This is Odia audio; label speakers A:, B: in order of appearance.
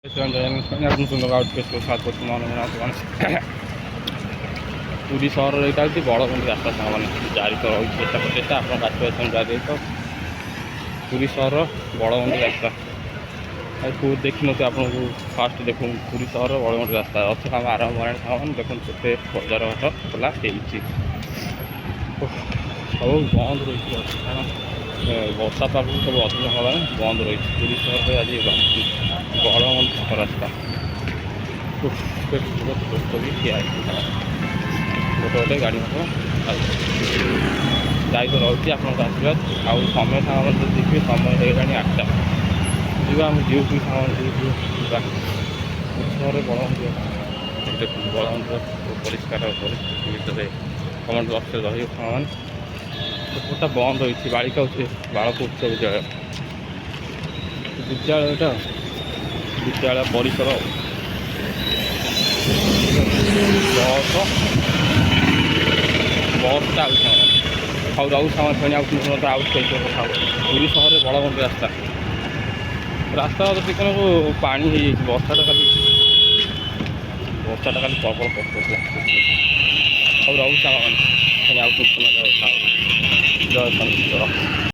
A: ପୁରୀ ସହରର ଏଇଟା ହେଉଛି ବଳବନ୍ତୀ ରାସ୍ତା ସାଙ୍ଗମାନେ ଜାରି ତ ରହୁଛି ଚେଷ୍ଟା ପ୍ରଚେଷ୍ଟା ଆପଣ ବାଛିବା ପାଇଁ ଜାରି ତ ପୁରୀ ସହର ବଳବନ୍ତୀ ରାସ୍ତା ଦେଖିନଥିବେ ଆପଣଙ୍କୁ ଫାଷ୍ଟ ଦେଖୁন ପୁରୀ ସହର ବଳବନ୍ତୀ ରାସ୍ତା ରଥ କାମ ଆରମ୍ଭ ହେଲାଣି ସାଙ୍ଗମାନେ ଦେଖନ୍ତୁ କେତେ ବଜାର ଘାଟ ଖୋଲା ହେଇଛି ସବୁ ବନ୍ଦ ରହିଛି କାରଣ ବର୍ଷା ପାଗକୁ ସବୁ ଅଧିକ ହେଲାଣି ବନ୍ଦ ରହିଛି ପୁରୀ ସହରରେ ଆଜି ବଳବନ୍ତୀ ରାସ୍ତା ବି ଠିଆ ହେଇଛି ଗୋଟେ ଗାଡ଼ି ମଟର ଯାଇ ତ ରହୁଛି ଆପଣଙ୍କ ଆଶୀର୍ବାଦ ଆଉ ସମୟ ସାଙ୍ଗମାନେ ଯଦି ଦେଖିବେ ସମୟ ହେଇଗଲାଣି 8ଟା ଯିବା ଆମେ ଯିବୁ ସାଙ୍ଗମାନେ ଯିବା ସହରରେ ବଳବନ୍ତୀ ଦେଖନ୍ତୁ ବଳବନ୍ତୀ ପରିଷ୍କାର ପରିସ୍ଥିତି ଭିତରେ କମେଣ୍ଟ ବକ୍ସରେ ରହିବ ସାଙ୍ଗମାନେ ସେପଟଟା ବନ୍ଦ ରହିଛି ବାଳିକା ବାଳକ ଉଚ୍ଚ ବିଦ୍ୟାଳୟଟା ବିଦ୍ୟାଳୟ ପରିସର ବସ୍ଟା ଆଉ ରହୁ ସାମାନ ଫେଣି ଆଉ ଆଉଟ୍ ହେଇଯିବ କଥା ପୁରୀ ସହରରେ ବଳବନ୍ତୀ ରାସ୍ତା ଟିକେନାକୁ ପାଣି ହେଇଯାଇଛି ବର୍ଷାଟା ଖାଲି ପ୍ରବଳ ପକାଉଥିଲା ଆଉ ରହୁ ସାମାନ ଫେଣି ଆଉ ଜୟ